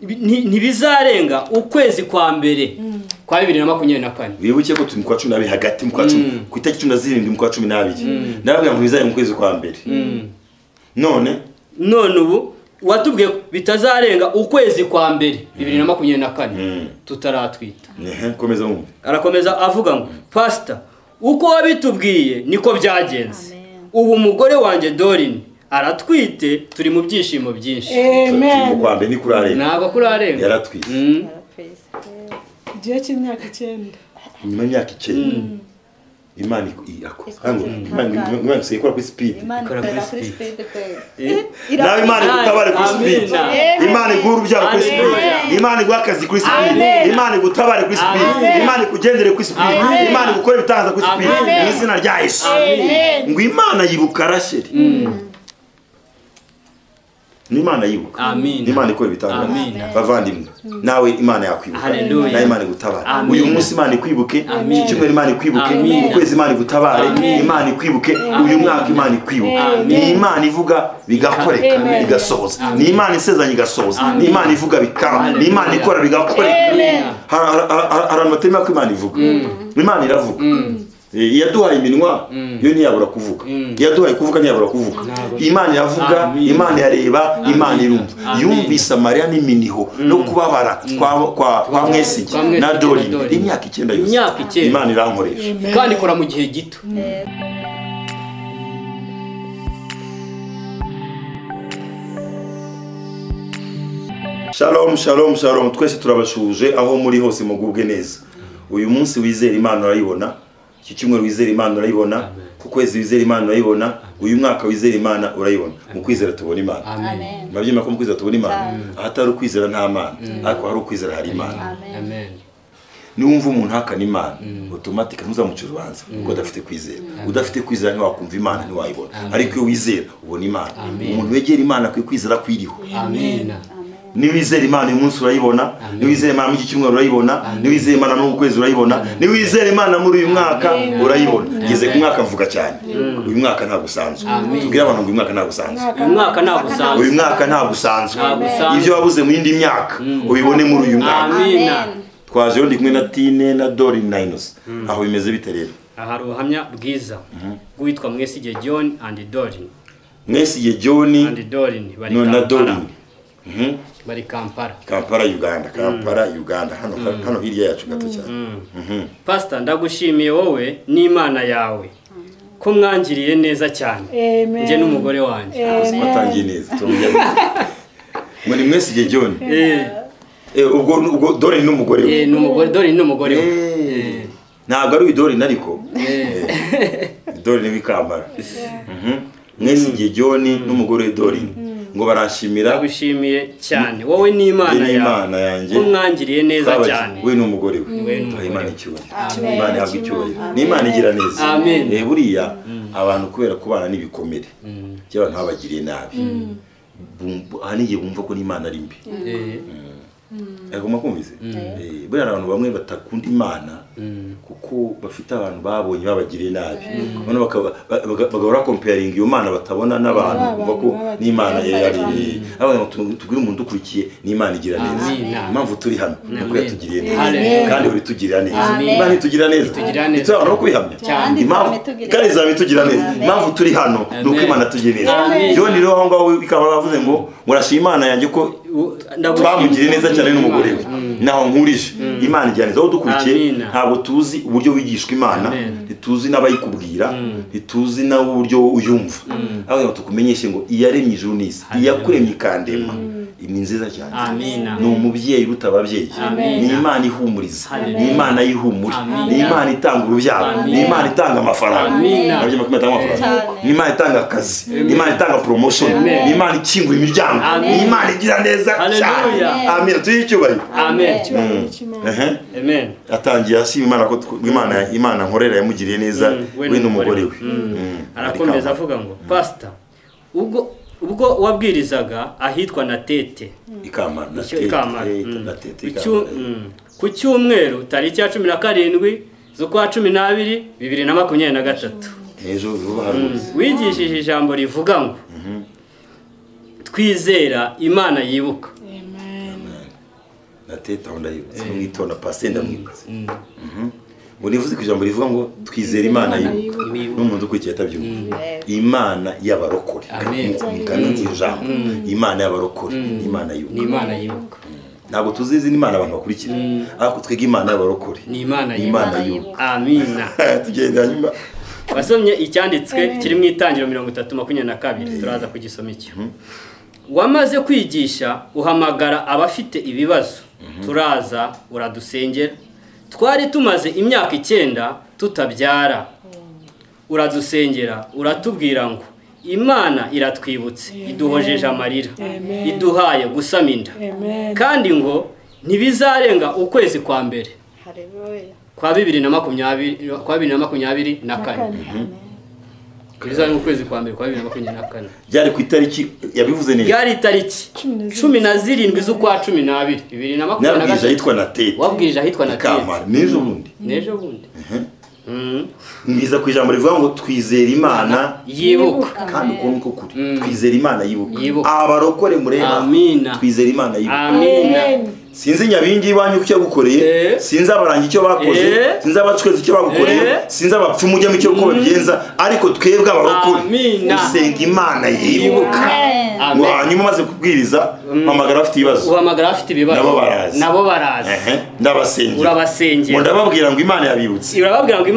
ntibizarenga ukwezi kwa mbere kwa 2024 wibuke ko turi mu kwa 12 hagati mu kwa 10 ku itariki 17 mu kwa 12 ndababwira ngo bizarenga mu kwezi kwa mbere none ubu watubwiye bitazarenga ukwezi kwa mbere 2024 tutaratwita komeza mu arakomeza avuga ngo pastor uko wabitubwiye niko byagenze ubu umugore wanjye Dorine aratwite turi mu byishimo byinshi amen kwa mbere ni kurarenga ntabwo kurarenga yaratwite gihe cy'imyaka 9 nyuma y'imyaka 9 Imana irakoze hango Imana se ikora kuri speed ikora kuri speed nawe Imana gutabara kuri speed Imana igura ubyaro kuri speed Imana igwa akazi kuri speed Imana gutabara kuri speed Imana kugendere kuri speed Imana gukora ibitangaza kuri speed mu izina rya Yesu ngo Imana yibuka Rasheli Imana yibuka amen Imana ikora ibitangaza bavandimwe nawe Imana yakwibuka nawe Imana gutabara uyu munsi Imana ikwibuke cyumwe Imana ikwibuke ukwezi Imana gutabare Imana ikwibuke uyu mwaka Imana ikwibuke ni Imana ivuga bigakoreka bigasohoza ni Imana isezanye igasohoza ni Imana ivuga bikaba ni Imana ikora bigakoreka aramatema ko Imana ivuga Imana iravuga yaduhaye iminwa yo ntiyabura kuvuga yaduhaye kuvuga ntiyabura kuvuga Imana yavuga Imana yareba Imana irumva yumvise Maria n'iminiho no kubabara kwa Mwesige na Dorine imyaka 9 yose Imana irankoresha kandi ikora mu gihe gito Shalom shalom shalom twese turabashuje aho muri hose mugubwe neza uyu munsi wizera Imana urayibona iki cyumweru wizera Imana urayibona ku kwezi wizera Imana urayibona uyu mwaka wizera Imana urayibona mu kwizera tubona Imana amen mabyima ko mu kwizera tubona Imana ahatari ukwizera nta Mana ariko hari ukwizera hari Imana amen niwumva umuntu hakana Imana automatic ntuzamucira urubanza kuko adafite kwizera udafite kwizera ntiwakumva Imana ntiwayibona ariko iyo wizera ubona Imana umuntu wegera Imana kwi kwizera kwiriho amen niwizera Imana uyu munsi urayibona niwizera Imana mu cyumweru urayibona niwizera Imana no kwezi urayibona niwizera Imana muri uyu mwaka urayibona ngeze ku mwaka mvuga cyane uyu mwaka nta gusanzwe tubwira abantu ngo uyu mwaka nta gusanzwe uyu mwaka nta gusanzwe ibyo wabuze mu yindi myaka ubibone muri uyu mwaka twaje ndi kumwe na Tine na Dorine na Inos aho bimeze bite rero aha ruhamya bwiza witwa Mwesige John and Dorine Mwesige John and Dorine bari na Dorine bari Kampala Uganda hano hirya yacu gato cyane pastor ndagushimiye wowe n'Imana yawe ko mwangiriye neza cyane nje n'umugore wanjye batangiye neza muri Mwesige John ubwo Dorine n'umugore we Dorine n'umugore we ntabwo ari Dorine ariko Dorine w'Ikampala Mwesige John n'umugore we Dorine ngo barashimira gushimiye cyane wowe n'Imana yanjye umwangiriye neza cyane we n'umugore we Imana icyubahiro Imana yahabwa icyubahiro n'Imana igira neza amen buriya abantu kubera kubana n'ibikomere cy'abantu babagiriye nabi haniye bumva ko n'Imana ari mbi agomba kumvize buriya abantu bamwe batakunda Imana kuko bafite abantu babonye babagiriye nabi none bagahora comparing iyo Mana batabona n'abantu bumva ko n'Imana yari abantu tugire umuntu ukurikiye n'Imana igira neza impamvu turi hano nuko yatugiriye neza kandi uri tugirira neza Imana itugira neza itubana no kwihamya impamvu kandi izabitugira neza impamvu turi hano nuko Imana tugiye neza yo ni rero aho ngaho ikaba bavuze ngo murashima Imana yanjye ko twamugiriye neza cyane n'umugore we naho nkurije Imana igira neza aho dukurikiye ntabwo tuzi uburyo wigishwa Imana ntituzi n'abayikubwira ntituzi n'uburyo uyumva aho tukumenyeshe ngo iyaremye ijuru n'isi iyakuremye ikandema ni nziza cyane ni umubyeyi uruta ababyeyi ni Imana ihumuriza ni Imana yihumura ni Imana itanga urubyaro ni Imana itanga amafaranga ni Imana itanga akazi ni Imana itanga promotion ni Imana ikingura imiryango ni Imana igira neza cyane amen tuyicyubahiro amen atangiye ashima Imana ko Imana nkorera yamugiriye neza we n'umugore we arakomeza avuga ngo pastor ubwo wabwirizaga ahitwa na Tete Ikamara ku cyumweru tariki ya 17 z'ukwa 12 2023 ejo rubaharuzi wigishije ijambo rivuga ngo twizera Imana yibuka na teta aho ndayibutse mwitona pasenda mwibutse ngo nivuze ku ijambo rivuga ngo twizera Imana yibuka n'umuntu ukurikiye atabyumva Imana y'abarokore kandi ijambo Imana y'abarokore Imana yibuka ni Imana yibuka ntabwo tuzizi n'Imana abantu bakurikira ariko twege Imana y'abarokore ni Imana yibuka amina tugenda nyuma wasomye icyanditswe kiri mu itangiro 30:22 turaza kugisoma icyo wamaze kwigisha uhamagara abafite ibibazo turaza uradusengera twari tumaze imyaka 9 tutabyara uradusengera uratubwira ngo Imana iratwibutse iduhojeje amarira iduhaye gusama inda kandi ngo ntibizarenga ukwezi kwa mbere kwa 2024 bizarenga ukwezi kwa mbere kwa 2024 byari ku itariki yabivuze neza byari itariki 17 z'ukwa 12 nabwije ahitwa na tete wabwije ahitwa na tete nejo bundi ngiza ku ijambo rivuga ngo twizera Imana yibuka kandi uko niko kuri twizera Imana yibuka abarokore mureba amina twizera Imana yibuka amina sinzi nyabingi iwanyu icyo gukoreye sinzi abarangi icyo bakoze sinzi abacweze icyo bagukoreye sinzi abapfumu ujya mu cyo uko babigenza ariko twebwe abarokore dusenga Imana yibuka hanyuma maze kubwiriza hamagara afite ibibazo uhamagara afite ibibazo nabo barazi ndabasengera urabasengera ndababwira ngo Imana yabibutse urababwira ngo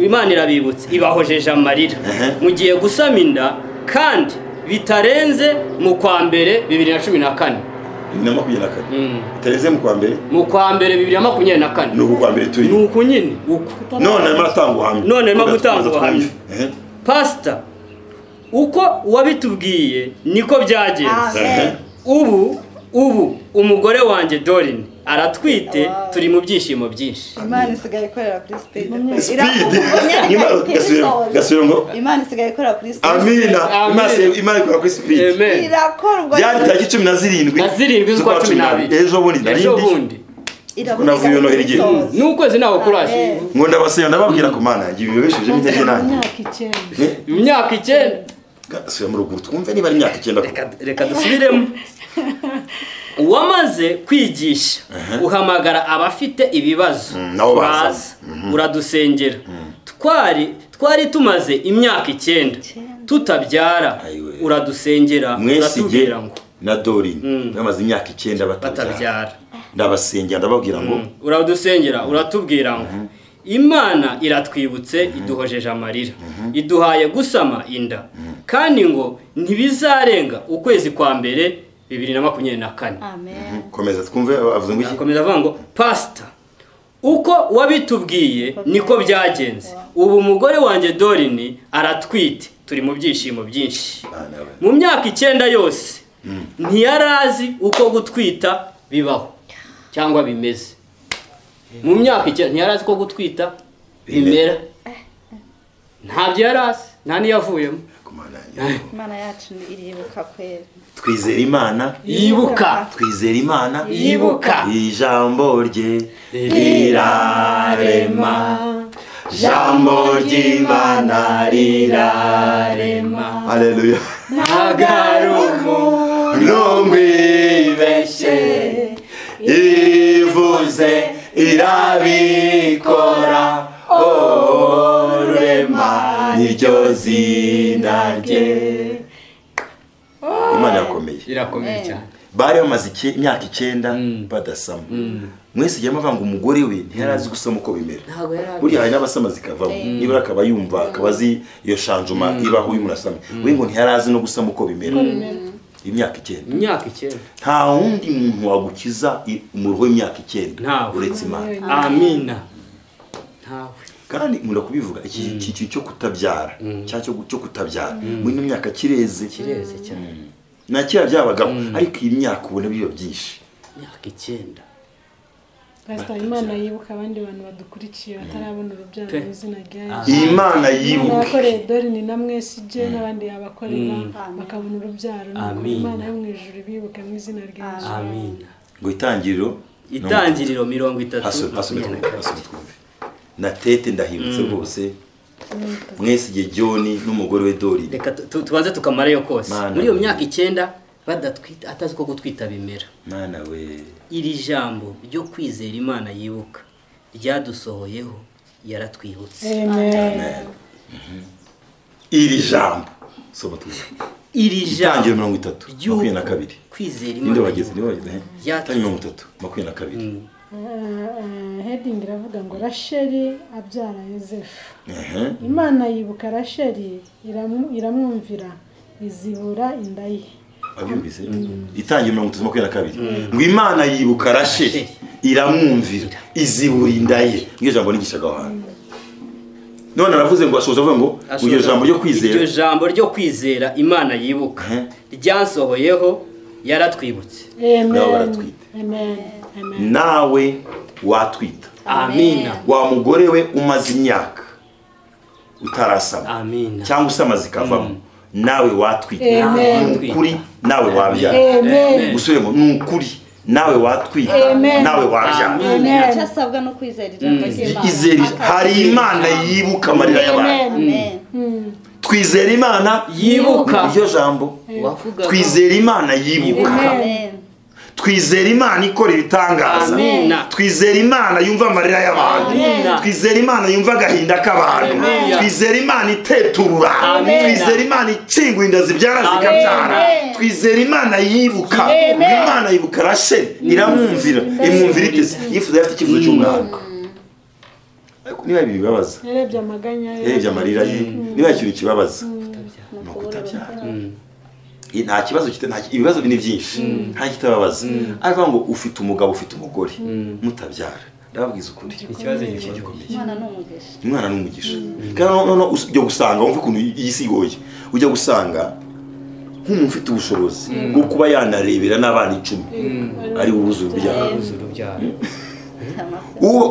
Imana irabibutse ibahojeje amarira mugiye gusama inda kandi bitarenze mu kwa mbere 2024 bitarenze mu kwa mbere 2024 nuko kwa mbere turi nuko nyine uko none matanga uhamye none magutanga uhamye pastor uko wabitubwiye niko byagenze ubu umugore wanjye Dorine aratwite turi mu byishimo byinshi Imana isigaye ikorera kuri speed Imana isigaye ikorera kuri speed amina Imana ikorera kuri speed irakorwa byari tariki 17 z'ukwa 12 ejo bundi kunavuye no hirye nukwezi nawo kuraje ngo ndabasenga ndababwira ko Mana ngiye bibesheje bitege nanjye imyaka 9 gasuye mu rugo twumve niba ari imyaka 9 reka dusubiremo wamaze kwigisha uhamagara abafite ibibazo uradusengera twari tumaze imyaka 9 tutabyara uradusengera uratubwira ngo na Dorine bamaze imyaka 9 batabyara ndabasengera ndababwira ngo uradusengera uratubwira ngo Imana iratwibutse iduhojeje amarira iduhaye gusama inda kandi ngo ntibizarenga ukwezi kwa mbere 2024 amen komeza twumve avuze ngo iki komeza avuga ngo pastor uko wabitubwiye niko byagenze ubu umugore wanjye Dorine aratwite turi mu byishimo byinshi mu myaka 9 yose ntiyarazi uko gutwita bibaho cyangwa bimeze mu myaka 9 ntiyarazi ko gutwita bimera ntabyo yarazi nta niyavuyemo Imana yacu iribuka kwera twizera Imana yibuka twizera Imana yibuka ijambo rye rirarema jambo ry'Imana rirarema haleluya ntagarumu no mwibeshe ivuze irabikora rema niryo zina rye Imana irakomeye cyane bari bamaze imyaka 9 badasama mwese yama banga umugore we ntiyarazi gusama uko bimera buri hari n'abasama zikavamo niba akaba yumva akabazi iyo shanjuma ibaho y'umurasama we ngo ntiyarazi no gusama uko bimera imyaka 9 nta wundi muntu wagukiza umuruho w'imyaka 9 uretse Imana amina ntawe kandi nkunda kubivuga iki cyo kutabyara cyo kutabyara muri no myaka kireze cyane na kira byabagaho ariko iyi myaka ubona biyo byinshi imyaka 9 pastor Imana yibuka abandi bantu badukurikiye batarabona urubyaro mu izina rya Yesu Imana yibuka bakore Dorine namwe sije n'abandi yabakorera bakabona urubyaro Imana yo mu ijuru bibuka mu izina rya Yesu amina ngo itangiriro 30 na tete ndahibutse rwose mwese igihe John n'umugore we Dorine reka tubanze tukamara yo kose muri iyo myaka 9 badatwita atazi ko gutwita bimera. Mana we. Iri jambo ryo kwizera Imana yibuka ryadusohoyeho yaratwibutse. Amen. Iri jambo soba tuzi. Iri jambo 32 kwizera Imana. Ninde wageze ni wageze? 32 heading iravuga ngo Rasheli abyara Yosefu. Imana yibuka Rasheli iramwumvira izibura inda ye. Abyumvise itangiye 32 ngo Imana yibuka Rasheli iramwumvira izibura inda ye. Ngiye jambo nigishaga hano. None aravuze ngo asoza avuga ngo iryo jambo ryo kwizera. Iryo jambo ryo kwizera Imana yibuka ryansohoyeho yaratwibutse. Amen. Nawe watwita. Amina. Wa mugore we umaze imyaka utarasama. Amina. Cyangwa usamaze kavamo. Nawe watwita. Nukuri nawe wabya. Gusubiremo nukuri nawe watwita. Nawe wabya. Cyasabwa no kwizera ijambo ry'Imana. Izeri hari Imana yibuka amarira y'abantu. Twizera Imana yibuka iryo jambo. Twizera Imana yibuka. Twizera Imana ikora ibitangaza. Twizera Imana yumva amarira y'abantu. Twizera Imana yumva agahinda k'abantu. Twizera Imana iteturura. Twizera Imana ikinga inda zibyara zikabyara. Twizera Imana yibuka. Imana yibuka Rasheli iramwumvira. Imwumvira itese yifuza yafite ikivuzo cy'umwana. Niba ibi bibabaza. Yarebye amaganya ye. Yarebye amarira ye. Niba ikintu kibabaza. No kutabyara. Nta kibazo ibibazo bini byinshi nta kitababaza ariko ngo ufite umugabo ufite umugore mutabyara ndababwiza ukuri ikibazo gikomeye. Imana n'umugisha kandi no ujya gusanga wumva ukuntu iyisi igoye ujya gusanga nk'umuntu ufite ubushobozi bwo kuba yanarebera n'abana 10 ari ubuzuru byabo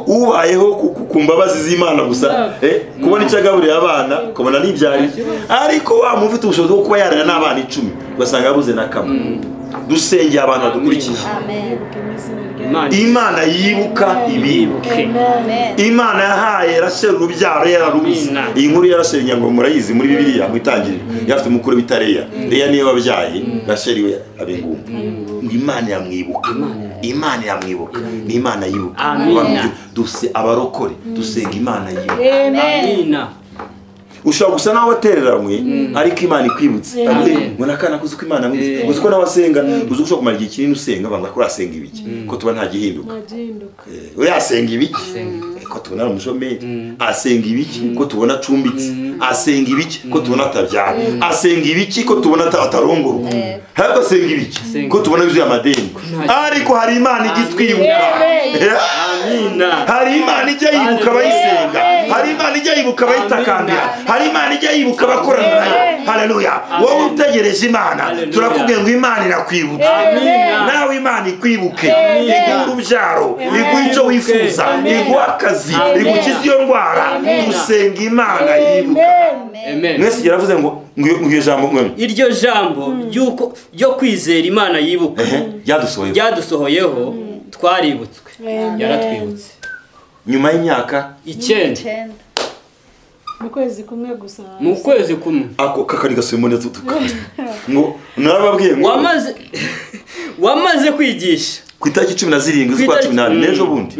ubayeho ku mbabazi z'Imana gusa kubona icyagaburira abana kubona n'ibyari ariko wa mufite ubushobozi bwo kuba yarera n'abana 10 basanga abuze na kamwe. Dusengeye abantu badukurikiye. Imana yibuka ibibuke. Imana yahaye Rasheli urubyaro yararubize. Iyi nkuru ya Rasheli nyango murayizi muri Bibiliya mwitangirira yafite umukuru bitareya. Leya niyo wabyaye Rasheli we abengumba. Imana yamwibuka. Imana yamwibuka. Ni Imana yibuka. Duse abarokore dusenga Imana yibuka. Amina. Ushobora gusa nawe watereranywe ariko Imana ikwibutse. Mwana kana kuzi ko Imana mwibutse. Uzi ko nawasenga uzi ushobora kumara igihe kinini usenga banga ko asenga ibiki ko tuba nta gihinduka. Oya asenga ibiki ko tubona umushomeri. Asenga ibiki ko tubona cumbitse. Asenga ibiki ko tubona atabyara. Asenga ibiki ko tubona atarongorwa. Haba asenga ibiki ko tubona yuzuye amadeni. Ariko hari Imana igitwibuka. Amina. Hari Imana ijya yibuka abayisenga. Hari Imana ijya yibuka abayitakambira. Hari Imana ijya yibuka abakorana nayo. Haleluya. Wowe utegereje Imana turakubwiye ngo Imana irakwibutse. Nawe Imana ikwibuke. Iguha urubyaro, iguha icyo wifuza, iguha akazi, igukiza iyo ndwara. Dusenga Imana yibuka. Mwese yaravuze ngo iryo jambo mwemwe. Iryo jambo ryo kwizera Imana yibuka ryadusohoyeho twaributswe. Yaratwibutse. Nyuma y'imyaka 9 mu kwezi kumwe gusa. Mu kwezi kumwe. Ako kakari gasemo neza ngo narababwiye ngo wamaze kwigisha ku itariki 17 z'ukwa 18 nejo bundi.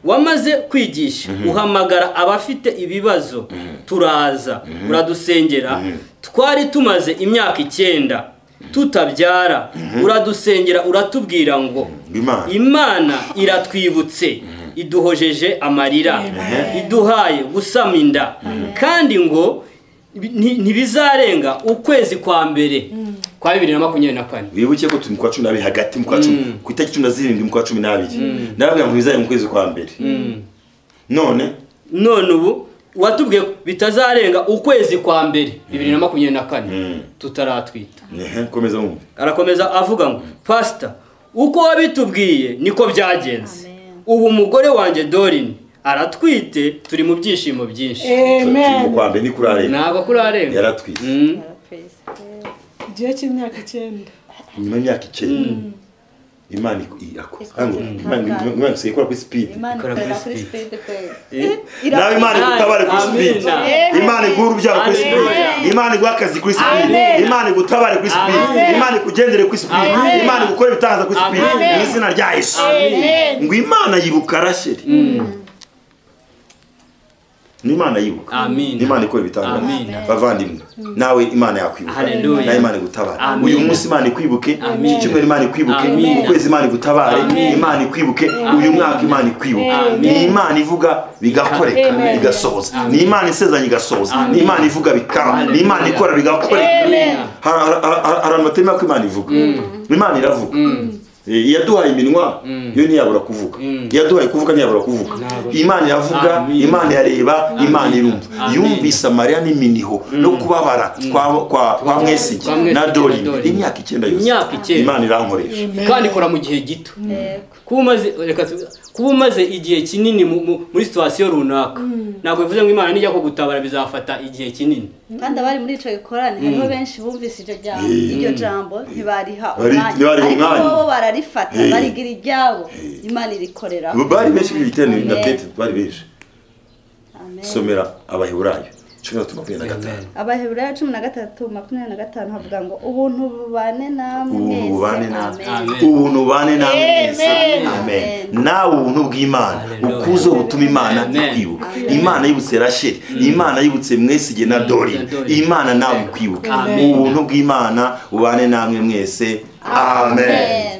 Wamaze kwigisha uhamagara abafite ibibazo turaza uradusengera. Twari tumaze imyaka 9 tutabyara uradusengera uratubwira ngo Imana iratwibutse iduhojeje amarira iduhaye gusama inda kandi ngo ntibizarenga ukwezi kwa mbere kwa 2024. Wibuke ko turi mu kwa 12 hagati mu kwa 10 ku itariki 17 mu kwa 12 ndababwira ngo bizaye mu kwezi kwa mbere. None ubu watubwiye bitazarenga ukwezi kwa mbere 2024 tutaratwita. Komeza mu. Arakomeza avuga ngo pastor uko wabitubwiye niko byagenze. Ubu umugore wanjye Dorini aratwite turi mu byishimo byinshi. Amen. Kwa mbere ni kurarenga. Ntabwo kurarenga. Yaratwite. Igihe cy'imyaka 9. Nyuma y'imyaka 9. Imana Imana ikora kuri speed. Imana ikora kuri speed pe. Nawe Imana igutabare kuri speed. Imana iguha urubyaro kuri speed. Imana iguha akazi kuri speed. Imana igutabare kuri speed. Imana ikugendere kuri speed. Imana igukore ibitangaza kuri speed. Mu izina rya Yesu. Ngo Imana yibuka Rasheli. N'Imana yibuka. Amen. N'Imana ikora ibitangaza. Bavandimwe, nawe Imana yakwibuka. Nawe Imana igutabare. Uyu munsi Imana ikwibuke, cyumwe Imana ikwibuke, ukwezi Imana igutabare, Imana ikwibuke, uyu mwaka Imana ikwibuke. Ni Imana ivuga bigakoreka, bigasohoza. Ni Imana isezeranya igasohoza. Ni Imana ivuga bikaba. Ni Imana ikora bigakoreka. Hari amatema ko Imana ivuga. Imana iravuga. Yaduhaye iminwa yo ntiyabura kuvuga. Yaduhaye kuvuga ntiyabura kuvuga. Imana yavuga, Imana yareba, Imana irumva. Yumvise Mariya n'iminiho no kubabara kwa Mwesige na Dori imyaka 9 yose. Imana irankoresha kandi ikora mu gihe gito. Kuba umaze igihe kinini muri situation runaka ntabwo bivuze ngo Imana nijya ko gutabara bizafata igihe kinini. Kandi abari muri ico gikorane hariho benshi bumvise iryo jambo ntibariha umwanya. Bo bararifata barigira iryabo. Imana irikorera. Bari benshi b'ibitene ndapete bari benshi. Somera Abaheburayo 13:25. Abaheburayo 13:25 havuga ngo ubuntu bubane namwe. Ubuntu bubane namwe. Amen. Nawe ubuntu bw'Imana ukuzo butuma Imana ikwibuka. Imana yibutse Rasheli, Imana yibutse Mwesige na Dori. Imana nawe ikwibuka. Ubuntu bw'Imana bubane namwe mwese. Amen.